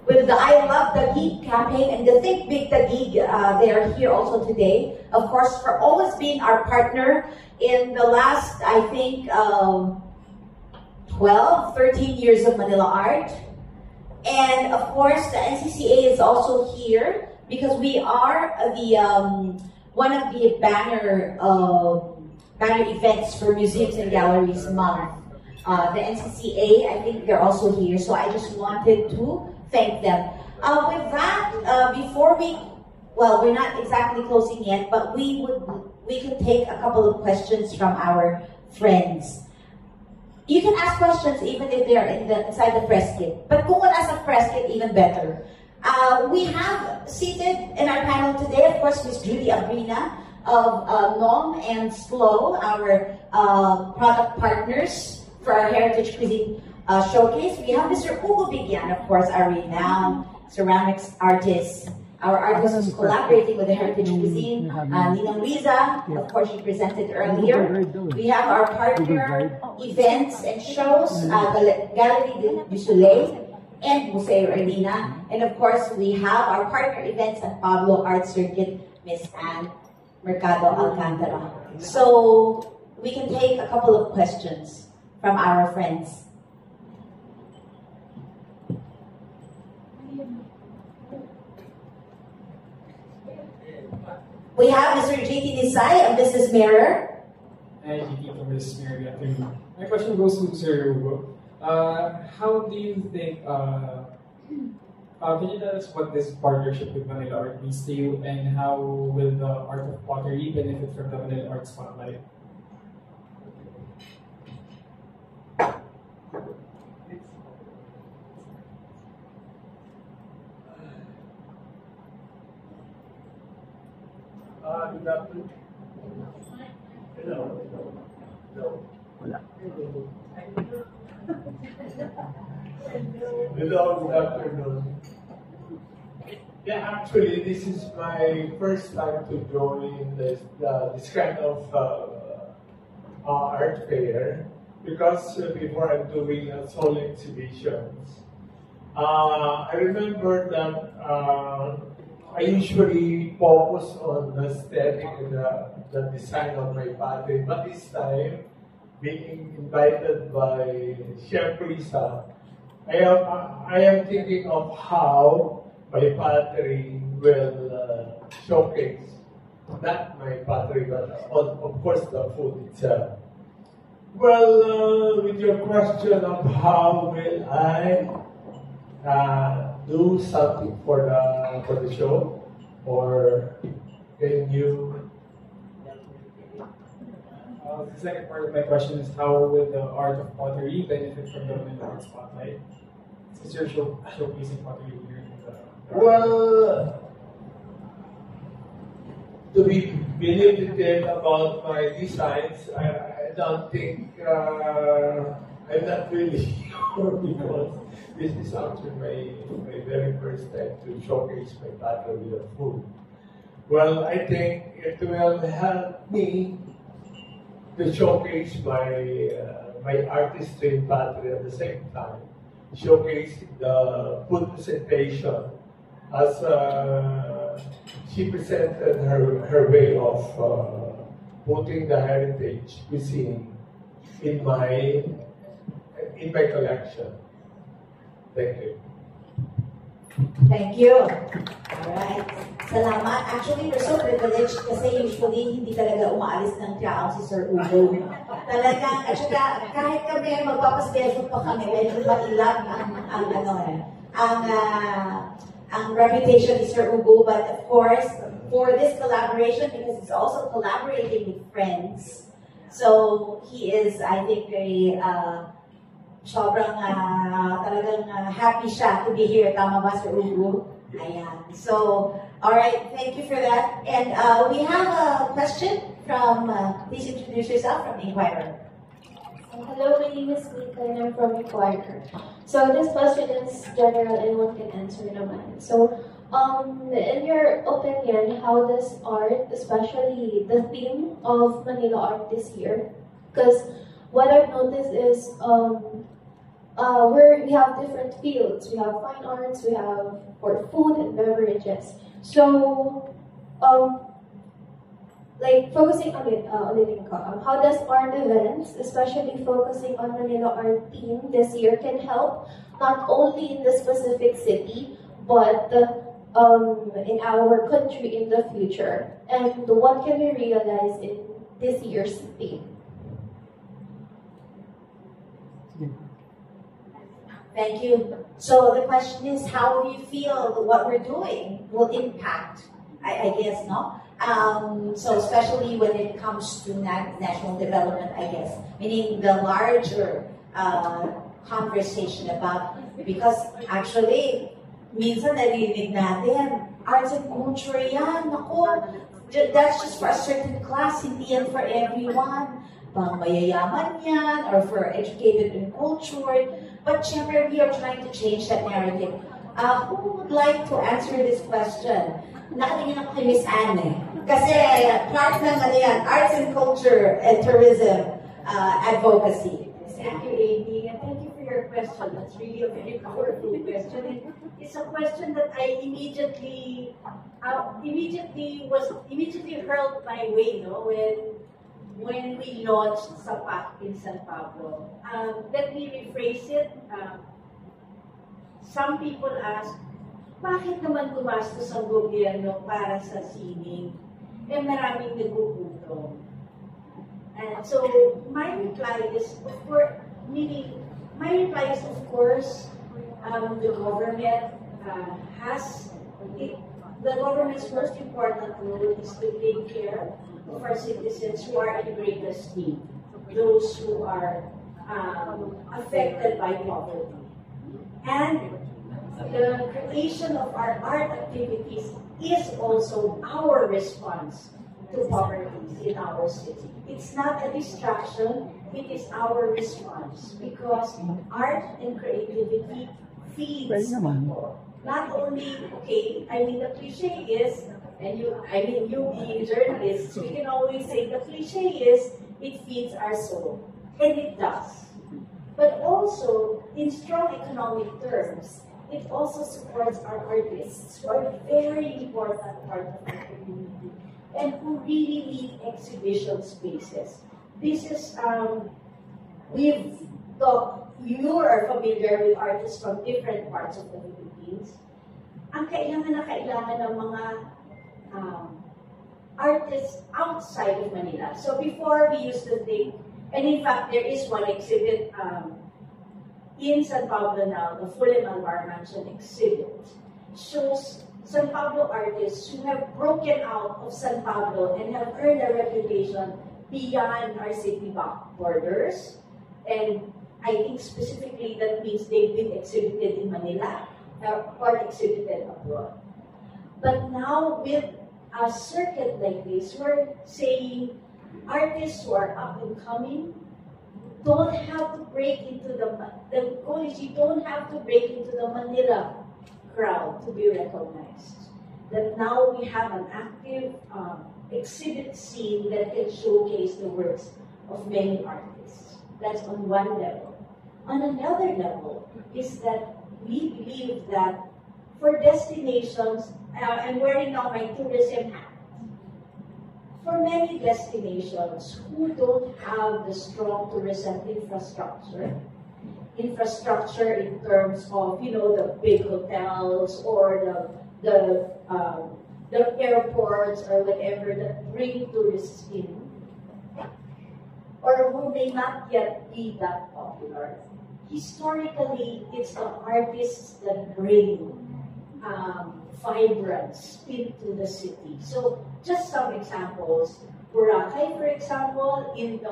with the I Love Taguig campaign and the Think Big Taguig. They are here also today, of course, for always being our partner in the last, I think, 12, 13 years of Manila Art. And of course, the NCCA is also here because we are the one of the banner events for Museums and Galleries Month. The NCCA, I think they're also here, so I just wanted to thank them. With that, before we're not exactly closing yet, but we could take a couple of questions from our friends. You can ask questions even if they're inside the press kit. But kung wala sa press kit, even better. We have seated in our panel today, of course, Ms. Judy Abrina of NOM and SLO, our product partners for our Heritage Cuisine Showcase. We have Mr. Hugo Bigyan, of course, our renowned ceramics artist. Our artist is collaborating with the Heritage Cuisine. Ninang Riza, of course, she presented earlier. We have our partner events and shows, Galerie du Soleil and Museo Erlina. And of course, we have our partner events at Pablo Art Circuit, Miss Anne Mercado Alcantara. So we can take a couple of questions from our friends. We have Mr. JT Nisay of Business Mirror. Hi, JT from Business Mirror. Good afternoon. My question goes to Sir Hugo. How do you think, can you tell us what this partnership with Manila Art means to you, and how will the art of pottery benefit from the Manila Art Spotlight? Good afternoon. Hello. Hello. Hello, good afternoon. Yeah, actually, this is my first time to join this kind of art fair, because before I'm doing solo exhibitions. I remember that I usually focus on the aesthetic and the design of my pottery, but this time, being invited by Chef Risa, I am thinking of how my pottery will showcase, not my pottery, but of course the food itself. Well, with your question of how will I do something for the show, or can you? The second part of my question is, how will the art of pottery benefit from the Manila Art Spotlight? Since you're showcasing pottery here in the... Well, to be really detailed about my designs, I don't think I'm not really sure, because this is actually my very first time to showcase my pottery of food. Well, I think it will help me to showcase my artistry in pottery at the same time, showcase the food presentation as she presented her way of putting the heritage cuisine in my collection. Thank you. Thank you. Alright. Salamat. Actually, we're so privileged kasi usually hindi talaga umaalis ng tiyaw si Sir Hugo. Talagang, at saka kahit kami magpapaspesyo pa kami, medyo mailag ang reputation ni Sir Hugo. But of course, for this collaboration, because he's also collaborating with friends, so he is, I think, very sobrang talagang happy siya to be here. Tama ba, Sir Hugo? Ayan. So, alright, thank you for that. And we have a question from, please introduce yourself, from Inquirer. Hello, my name is Mika and I'm from Inquirer. So this question is general and one can answer naman. So, in your opinion, how does art, especially the theme of Manila Art this year? Because what I've noticed is where we have different fields. We have fine arts, we have for food and beverages. So, like focusing on it, how does art events, especially focusing on Manila Art Team this year, can help not only in the specific city, but in our country in the future? And what can we realize in this year's theme? Thank you. So the question is, how do you feel what we're doing will impact? I guess, no? So especially when it comes to national development, I guess, meaning the larger conversation about, because actually, minsan narinig natin, arts and culture yan, naku, that's just for a certain class, hindi yan for everyone. Pang mayayaman yan, or for educated and cultured. But syempre, we are trying to change that narrative. Who would like to answer this question? Nakatingin ako kay Miss Anne. Kasi part ng arts and culture and tourism advocacy. Thank you, Amy, and thank you for your question. That's really a very powerful question. It's a question that I immediately hurled my way, no, when we launched SAPAC in San Pablo. Let me rephrase it. Some people ask, bakit naman gumastos ang gobyerno para sa sining? Eh maraming nagugutom. And so my reply is, of course, the government the government's most important role is to take care of our citizens who are in greatest need, those who are affected by poverty. And the creation of our art activities is also our response to poverty in our city. It's not a distraction, it is our response, because art and creativity feeds people. Not only, the cliche is, you being journalists, we can always say the cliche is, it feeds our soul. And it does. But also, in strong economic terms, it also supports our artists, who are a very important part of our community, and who really need exhibition spaces. This is, you are familiar with artists from different parts of the Philippines. Ang kailangan ng mga artists outside of Manila. So before, we used to think, and in fact, there is one exhibit in San Pablo now, the Fulham Alvar Mansion exhibit, shows San Pablo artists who have broken out of San Pablo and have earned a reputation beyond our city borders. And I think specifically that means they've been exhibited in Manila or exhibited abroad. But now with a circuit like this, we're saying artists who are up and coming don't have to break into the goal is you don't have to break into the Manila crowd to be recognized. That now we have an active exhibit scene that can showcase the works of many artists. That's on one level. On another level is that we believe that for destinations, I'm wearing now my tourism hat, for many destinations who don't have the strong tourism infrastructure in terms of, the big hotels or the airports or whatever that bring tourists in, or who may not yet be that popular. Historically, it's the artists that bring vibrance into the city. So, just some examples. Boracay, for example, in the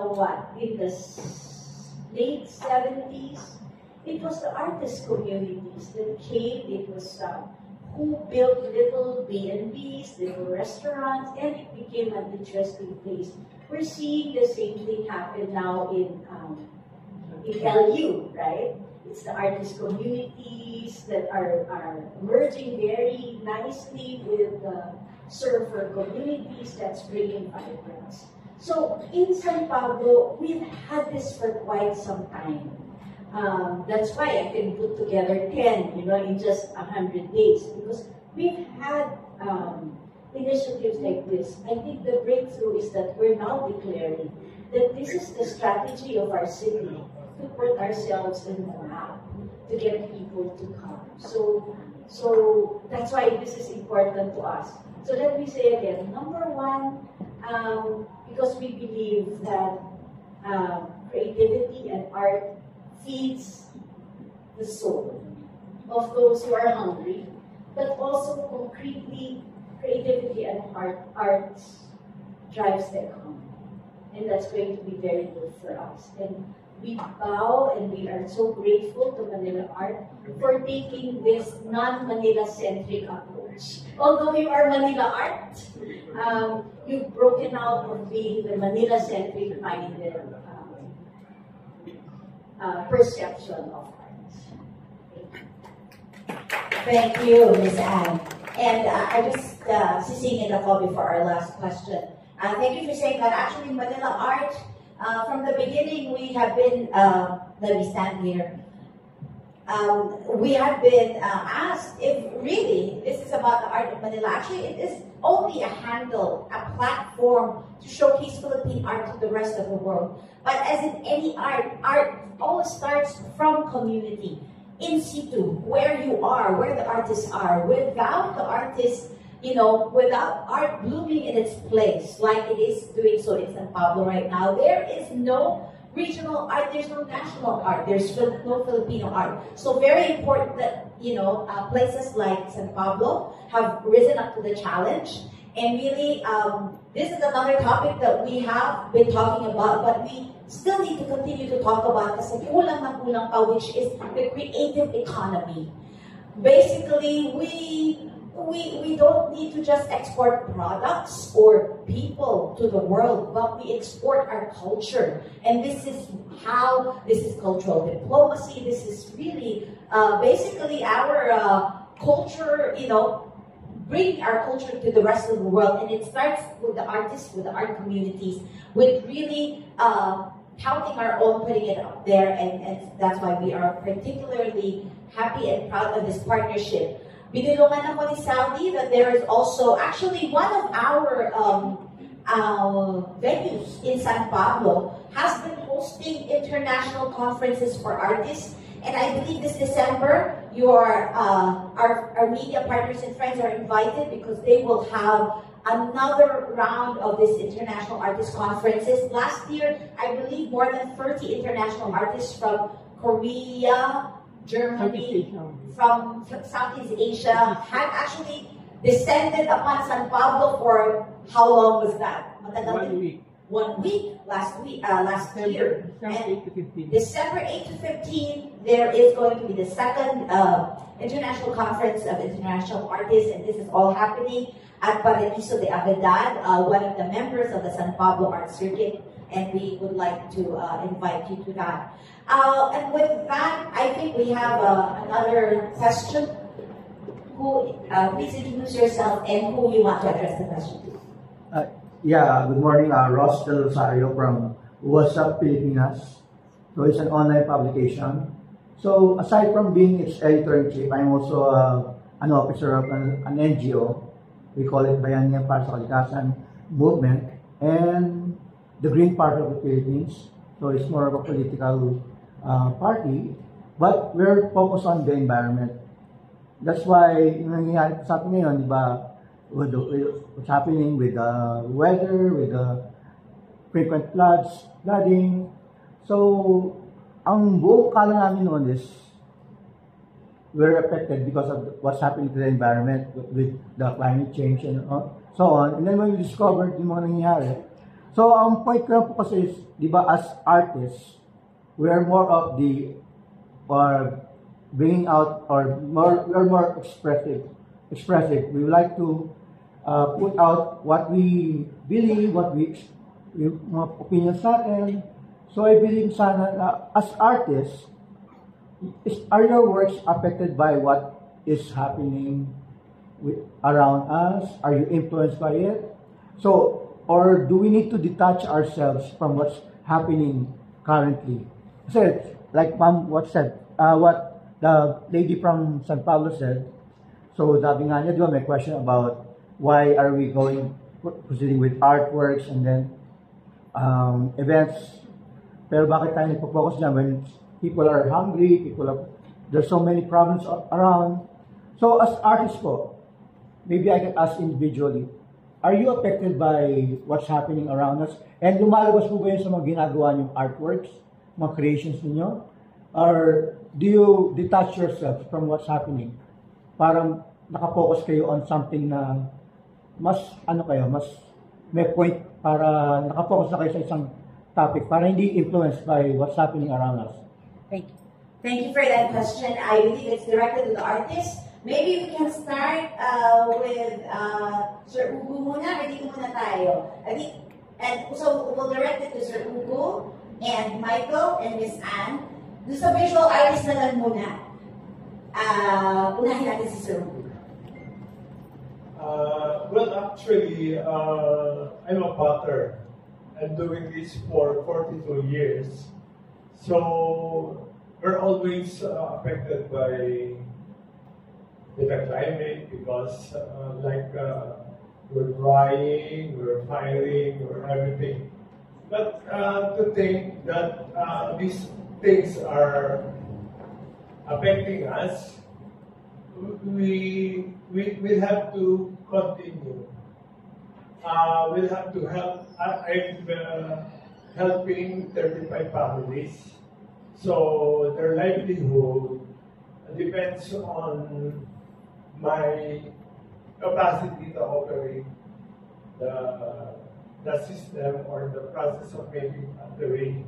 late 70s, it was the artist communities that came. It was who built little B&Bs, little restaurants, and it became an interesting place. We're seeing the same thing happen now in LU, right? It's the artist communities that are merging very nicely with the surfer communities that's bringing vibrance. So in San Pablo, we've had this for quite some time. That's why I can put together 10, in just 100 days. Because we've had initiatives like this. I think the breakthrough is that we're now declaring that this is the strategy of our city to put ourselves in the map, to get people to come. So that's why this is important to us. So let me say again, number one, because we believe that creativity and art feeds the soul of those who are hungry, but also concretely, creativity and art drives the economy. And that's going to be very good for us. And we bow and we are so grateful to Manila Art for taking this non-Manila-centric approach. Although you are Manila Art, you've broken out of being the Manila-centric minded perception of art. Thank you, Ms. Anne. And I just sisingin ako before our last question. Thank you for saying that. Actually, Manila Art, from the beginning, we have been, let me stand here. We have been asked if really this is about the art of Manila. Actually, it is only a handle, a platform to showcase Philippine art to the rest of the world. But as in any art, art always starts from community, in situ, where you are, where the artists are. Without the artists, without art blooming in its place, like it is doing so in San Pablo right now, there is no regional art, there's no national art, there's no Filipino art. So very important that, places like San Pablo have risen up to the challenge. And really, this is another topic that we have been talking about, but we still need to continue to talk about kasi kulang na kulang pa, which is the creative economy. Basically, we don't need to just export products or people to the world, but we export our culture. And this is cultural diplomacy. This is really basically our culture, bring our culture to the rest of the world. And it starts with the artists, with the art communities, with really counting our own, putting it up there. And that's why we are particularly happy and proud of this partnership. Binulungan ako ni Saudi that there is also, actually one of our venues in San Pablo has been hosting international conferences for artists. And I believe this December, our media partners and friends are invited because they will have another round of this international artist conferences. Last year, I believe more than 30 international artists from Korea, Germany, from Southeast Asia had actually descended upon San Pablo for how long was that? 1 week. 1 week last year. December 8 December 8 to to 15. 15, there is going to be the second International Conference of International Artists, and this is all happening at Paradiso de Avedad, one of the members of the San Pablo Art Circuit, and we would like to invite you to that. And with that, I think we have another question. Please introduce yourself and who you want to address the question to. Good morning. Ross Del Rosario from What's Up Pilipinas. So it's an online publication. So aside from being its editor-in-chief, I'm also an officer of an NGO. We call it Bayanihan para sa Kalikasan Movement and the Green Party of the Philippines. So it's more of a political party, but we're focused on the environment. That's why yung nangyayari sa atin ngayon, di ba, with what's happening with the weather, with the frequent flooding. So, ang buong kala namin noon is we're affected because of what's happening to the environment with the climate change and so on. And then when we discovered yung mga nangyayari, so ang point ko po kasi is, di ba, as artists, we are more of the, or bringing out, or we're more expressive. We would like to put out what we believe, mga opinions natin. So I believe sana na as artists, are your works affected by what is happening around us? Are you influenced by it? So, or do we need to detach ourselves from what's happening currently? Kasi like Ma'am what the lady from San Pablo said, so sabi nga niya, di ba, may question about why are we proceeding with artworks and then events. Pero bakit tayo nagpo-focus dyan when people are hungry, there's so many problems around. So as artists po, maybe I can ask individually, are you affected by what's happening around us? And lumalabas po ba yun sa mga ginagawa niyong artworks, mga creations ninyo? Or do you detach yourself from what's happening? Parang nakapokus kayo on something na mas may point para nakapokus na kayo sa isang topic para hindi influenced by what's happening around us. Thank you. Thank you for that question. I believe it's directed to the artist. Maybe we can start with Sir Ugo muna, or dito muna tayo. And so we'll direct it to Sir Ugo and Michael and Miss Anne. Doon sa visual artist na lang muna. Unahin natin si Sir Ugo. Well, actually, I'm a potter. I'm doing this for 42 years. So, we're always affected by the climate because we're drying, we're firing, we're everything. But to think that these things are affecting us, we have to continue. We'll have to help. I'm helping 35 families. So their livelihood depends on my capacity to operate the system or the process of making pottery.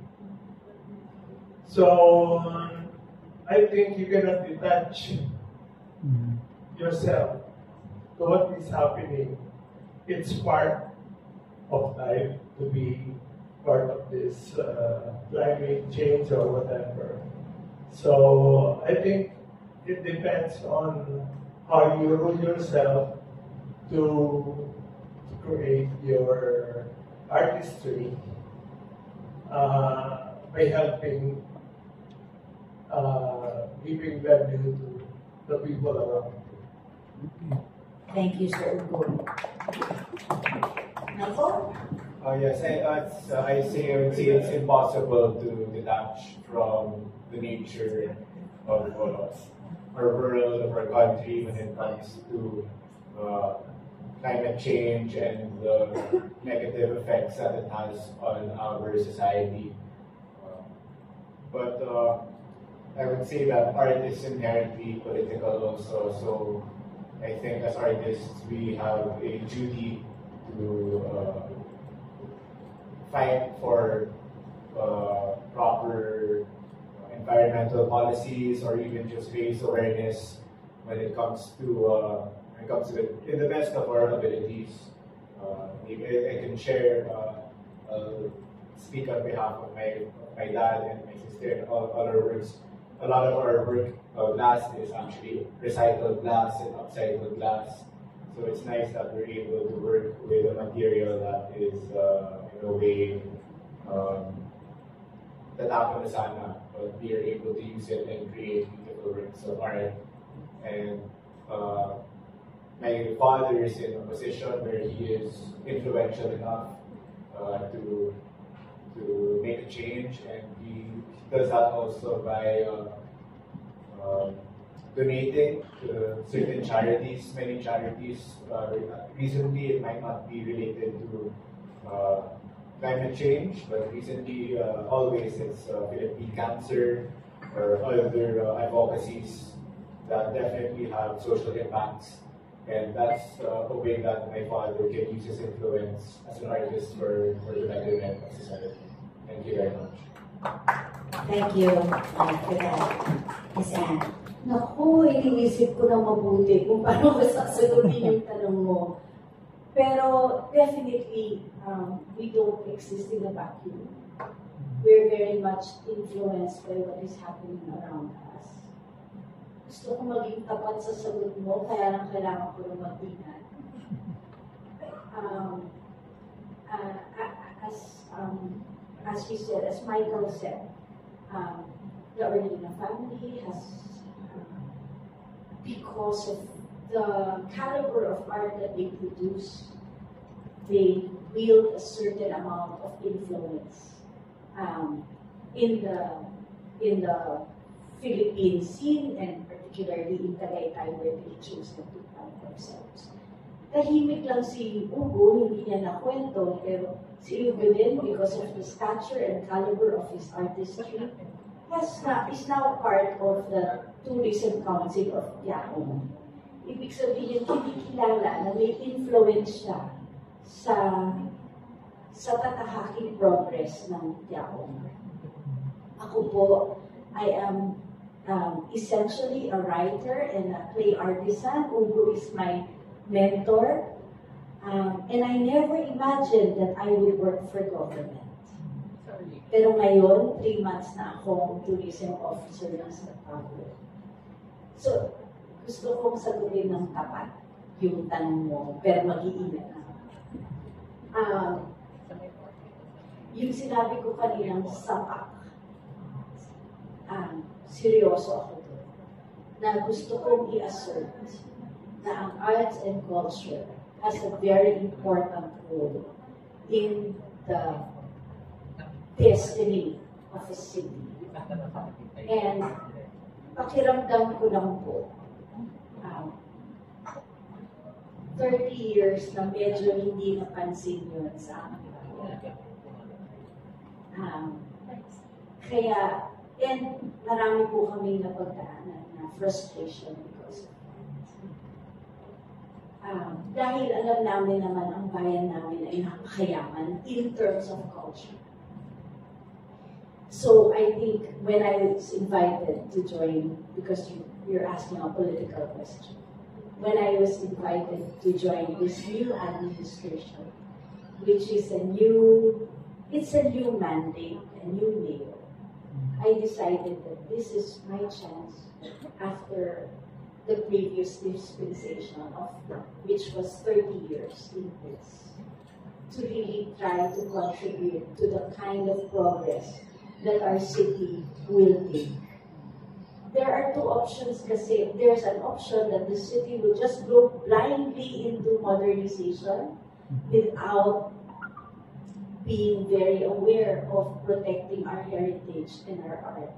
So I think you cannot detach yourself to what is happening. It's part of life to be part of this climate change or whatever. So I think it depends on how you rule yourself to create your artistry by helping giving value to the people around you. Thank you, Sir Ugo. Michael? Yes, I say it's impossible to detach from the nature of our world, of our country when it comes to climate change and the negative effects that it has on our society. But I would say that art is inherently political also, so I think as artists we have a duty to fight for proper environmental policies or even just raise awareness when it comes to it in the best of our abilities. Maybe I can share, speak on behalf of my dad and my sister and all our works. A lot of our work, glass is actually recycled glass and upcycled glass. So it's nice that we're able to work with a material that is in a way that happened sana, but we are able to use it and create beautiful works of art. And my father is in a position where he is influential enough to make a change, and he does that also by donating to certain charities, many charities. Recently, it might not be related to climate change, but recently, always it's Philippine Cancer or other advocacies that definitely have social impacts. And that's a way that my father can use his influence as an artist for the betterment of society. Thank you very much. Thank you for that, Miss Anne. Naku, iniisip ko na mabuti kung paano ko sasagutin yung tanong mo. Pero definitely, we don't exist in a vacuum. We're very much influenced by what is happening around us. Gusto ko maging tapat sa sagot mo, kaya lang kailangan ko ng mag-ingat. As he said, as Michael said, the Orlina family has, because of the caliber of art that they produce, they wield a certain amount of influence in the Philippine scene, and particularly in Tagaytay, where they choose to plant themselves. Tahimik lang si Ugo, hindi niya nakwento, pero si Ugo din, because of the stature and caliber of his artistry, is now part of the Tourism Council of Tiaong. Ibig sabihin, kinikilala na may influence siya sa tatahaking progress ng Tiaong. Ako po, I am essentially a writer and a clay artisan. Ugo is my mentor. And I never imagined that I would work for government. Pero ngayon, 3 months na akong tourism officer ng San Pablo. So, gusto kong sagutin ng tapat yung tanong mo, pero mag-iingat na. Yung sinabi ko kaninang sapak, seryoso ako doon, na gusto kong i-assert na ang arts and culture has a very important role in the destiny of a city. And pakiramdam ko lang po, 30 years na medyo hindi napansin yun sa akin. Kaya, and marami po kami napagdaanan na frustration because of that. Dahil alam namin naman ang bayan namin ay napakayaman in terms of culture. So I think when I was invited to join, because you're asking a political question, when I was invited to join this new administration, which is it's a new mandate, a new mayor, I decided that this is my chance after the previous dispensation which was 30 years in place, to really try to contribute to the kind of progress that our city will take. There are two options kasi. There's an option that the city will just go blindly into modernization without being very aware of protecting our heritage and our art.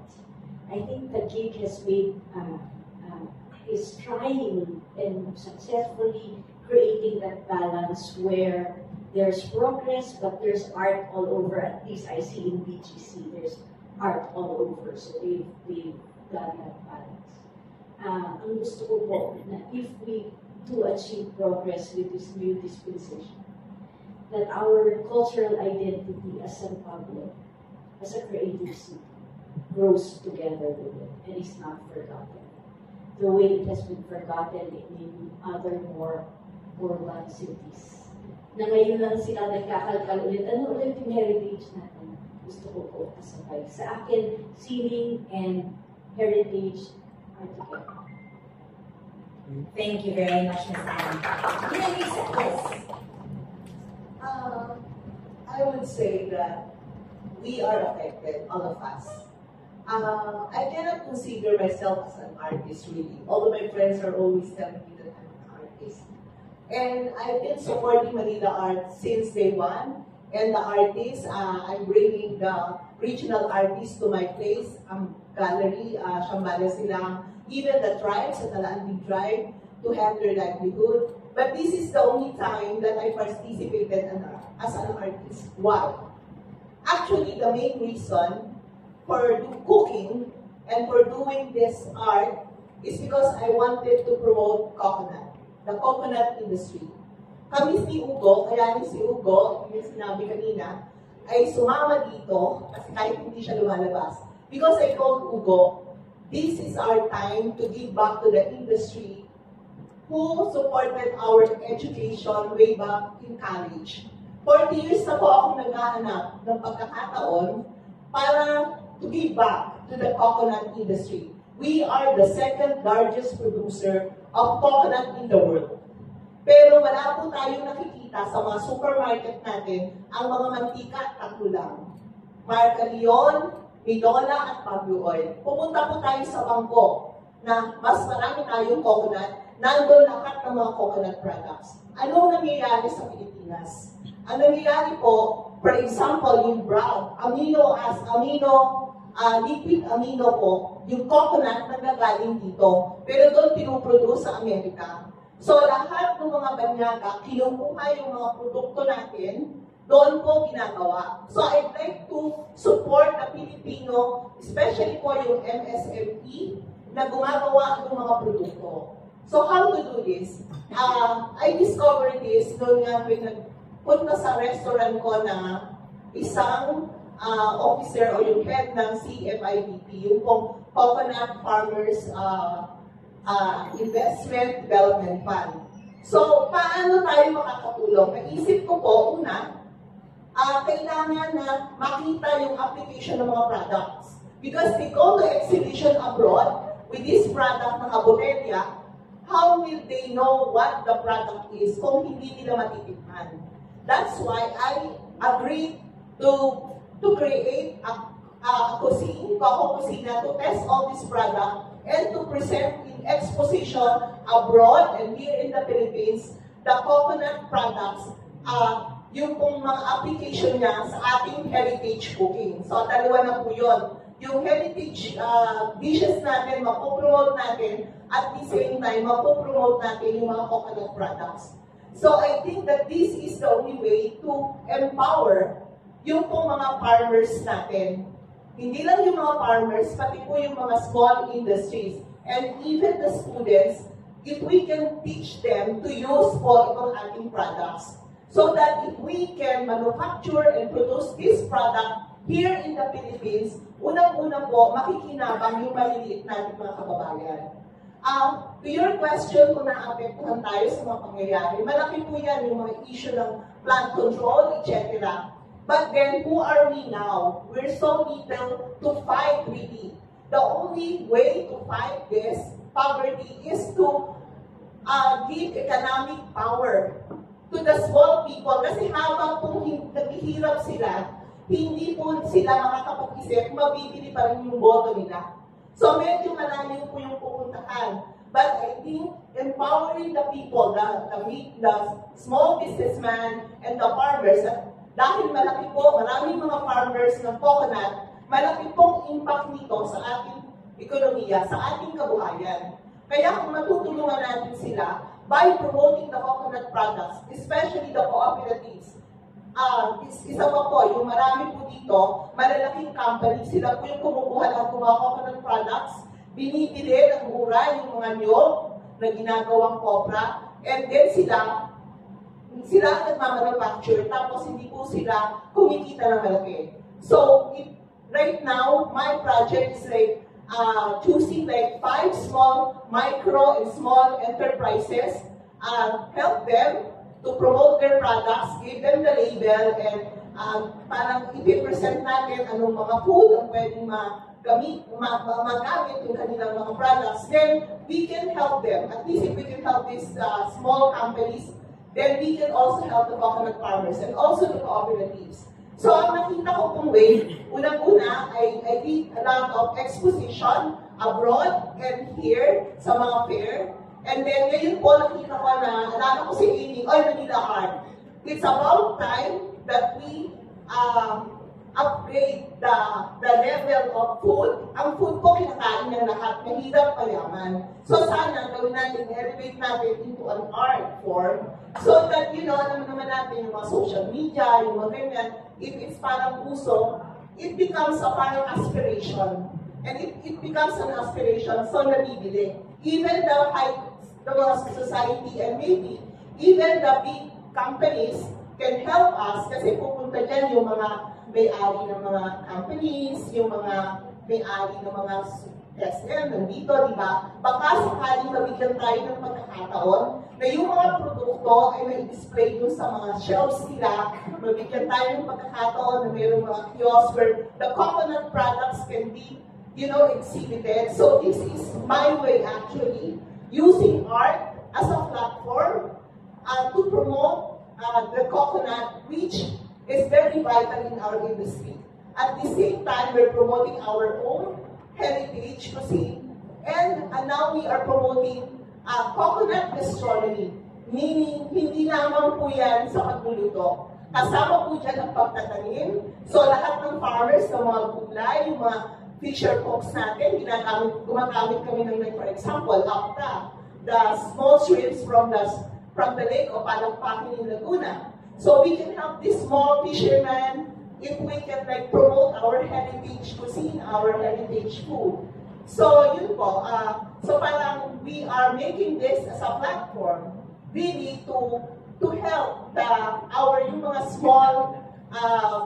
I think the gig has made, is trying and successfully creating that balance where there's progress, but there's art all over. At least I see in BGC, there's art all over. So they've done that balance. Ang gusto ko po, na if we do achieve progress with this new dispensation, that our cultural identity as San Pablo, as a creative city, grows together with it and is not forgotten. The way it has been forgotten in other more urban cities. Na ngayon lang sila nagkakalkal ulit, ano ulit yung heritage natin? Gusto ko po kasabay. Sa akin, sining and heritage are together. Thank you very much, Ms. Anne. Yes. I would say that we are affected, all of us. I cannot consider myself as an artist, really. All of my friends are always telling me that I'm an artist. And I've been supporting Manila art since day one. And the artists, I'm bringing the regional artists to my place, gallery, Shambhala Silang, even the tribes, the Talanding tribe, to have their livelihood. But this is the only time that I participated as an artist. Why? Actually, the main reason for cooking and for doing this art is because I wanted to promote coconut, the coconut industry. Kami si Ugo, kaya si Ugo, yung sinabi kanina, ay sumama dito kasi kahit hindi siya lumalabas. Because I told Ugo, this is our time to give back to the industry who supported our education way back in college. 40 years na po akong naghahanap ng pagkakataon para to give back to the coconut industry. We are the second largest producer of coconut in the world. Pero wala po tayong nakikita sa mga supermarket natin ang mga mantika, tatlo lang. Marca Leon, ni Lola at Baguio Oil. Pumunta po tayo sa bangko na mas marami tayong coconut, nandun lahat ng mga coconut products. Ano ang nangyayari sa Pilipinas? Ang nangyayari po, for example, yung brown, liquid amino po, yung coconut nagagaling dito. Pero doon pinuproduce sa Amerika. So lahat ng mga banyaga, kinukuha yung mga produkto natin, doon po ginagawa. So I'd like to support the Filipino, especially po yung MSME, na gumagawa ng mga produkto. So how to do this? I discovered this noong nga nagpunta sa restaurant ko na isang officer o yung head ng CFIDP, yung pong Coconut Farmers Investment Development Fund. So, paano tayo makakatulong? Naisip ko po, una, kailangan na makita yung application ng mga products. Because they go to exhibition abroad with this product ng Aboteria, how will they know what the product is kung hindi nila matitikman? That's why I agreed to create a Coco Kusina to test all this product and to present in exposition abroad and here in the Philippines the coconut products, yung pong mga application niya sa ating heritage cooking. So, dalawa na po yun. Yung heritage dishes natin, mapopromote natin, at the same time, mapopromote natin yung mga coconut products. So, I think that this is the only way to empower yung pong mga farmers natin. Hindi lang yung mga farmers, pati po yung mga small industries. And even the students, if we can teach them to use po itong ating products. So that if we can manufacture and produce this product here in the Philippines, unang-una po, makikinabang yung maliliit natin mga kababayan. To your question kung naapektuhan tayo sa mga pangyayari, malaki po yan yung mga issue ng plant control, etc. But then, who are we now? We're so little to fight really. The only way to fight this poverty is to give economic power to the small people. Kasi habang kung naghihirap sila, hindi po sila makakapag-isip, mabibili pa rin yung boto nila. So medyo malayo po yung pupuntahan. But I think empowering the people, the small businessmen and the farmers, dahil malaki po, maraming mga farmers ng coconut, malaki pong impact nito sa ating ekonomiya, sa ating kabuhayan. Kaya kung matutulungan natin sila by promoting the coconut products, especially the cooperatives, isa pa po, yung marami po dito, malalaking company, sila po yung kumukuha ng mga coconut products, binibili ng mura yung mga nyog na ginagawang kopra, and then sila ang nagmamanufacture, tapos hindi po sila kumikita ng malaki. So, right now, my project is like choosing like 5 small, micro and small enterprises, help them to promote their products, give them the label, and parang ipipresent natin anong mga food ang pwedeng magamit yung kanilang mga products. Then, we can help them. At least if we can help these small companies, then we can also help the coconut farmers and also the cooperatives. So, ang nakita ko pong way, unang-una, I did a lot of exposition abroad and here sa mga fair. And then, ngayon po, nakita ko na, alala ko si Amy, Manila Art. It's about time that we upgrade the level of food. Ang food po kinakain ng lahat, mahirap payaman. So sana gawin natin, elevate natin into an art form so that, alam naman natin yung mga social media, yung mga ganyan, if it's parang uso, it becomes a parang aspiration. And if it becomes an aspiration, so nabibili. Even the society and maybe even the big companies can help us kasi pupunta dyan yung mga may-ari ng mga companies, yung mga may-ari ng mga SM, nandito, di ba? Baka sakaling mabigyan tayo ng pagkakataon na yung mga produkto ay may display dun sa mga shelves nila, mabigyan tayo ng pagkakataon na mayroong mga kiosks where the coconut products can be, exhibited. So this is my way actually, using art as a platform to promote the coconut, which is very vital in our industry. At the same time, we're promoting our own heritage cuisine. And now we are promoting coconut gastronomy. Meaning, hindi naman po yan sa pagluluto. Kasama po dyan ang pagtatanim. So lahat ng farmers ng mga gulay, yung mga fisher folks natin, gumagamit kami ng, like, for example, okta, the small shrimps from the lake of Palakpakin in Laguna. So we can help these small fishermen if we can, like, promote our heritage cuisine, our heritage food. So yun po, so parang we are making this as a platform really to help yung mga small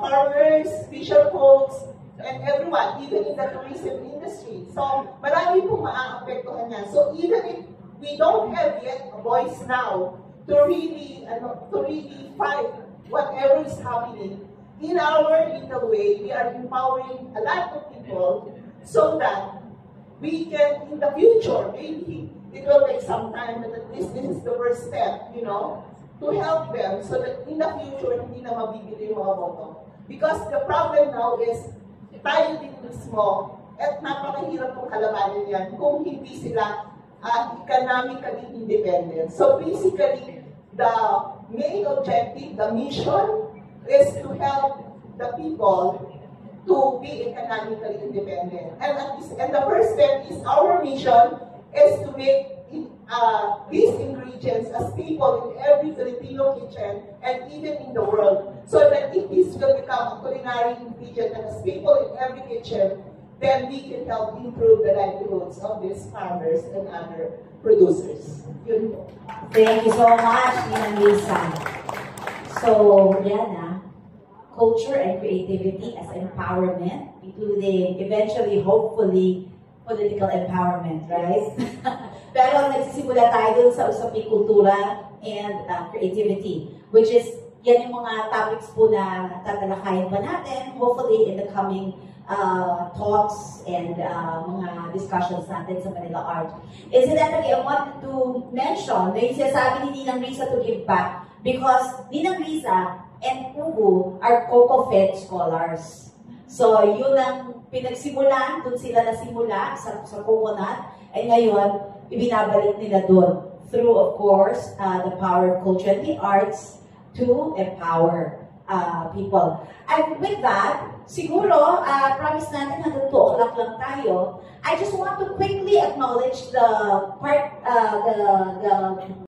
farmers, fisher folks, and everyone, even in the tourism industry. So, marami pong maaapektuhan yan. So, even if we don't have yet a voice now to really fight whatever is happening, in our little way, we are empowering a lot of people so that we can, in the future, maybe it will take some time, but at least this is the first step, to help them so that in the future, hindi na mabibili yung mga boto. Because the problem now is, tayo din mismo, at napakahirap kong kalabanin yan kung hindi sila economically independent. So basically, the main objective, the mission, is to help the people to be economically independent. And the first step is our mission is to make these ingredients a staple in every Filipino kitchen and even in the world. So that if this will become a culinary ingredient and a staple in every kitchen, then we can help improve the livelihoods of these farmers and other producers. Yun po. Thank you so much, Ninang Lisa. So, yan culture and creativity as empowerment, including eventually, hopefully, political empowerment, right? Pero nagsisimula tayo dun sa usaping kultura and creativity, which is, yan yung mga topics po na tatalakayin pa natin, hopefully in the coming talks and mga discussions natin sa Manila Art. Incidentally, I wanted to mention na yung sinasabi ni Ninang Risa to give back because Ninang Risa and Ugo are COCOFET scholars. So, yun ang pinagsimulan, dun sila nasimula sa coconut, and ngayon, ibinabalik nila dun through, of course, the power of culture and the arts to empower people. And with that, siguro, promise natin hanggang 2 o'clock lang tayo. I just want to quickly acknowledge the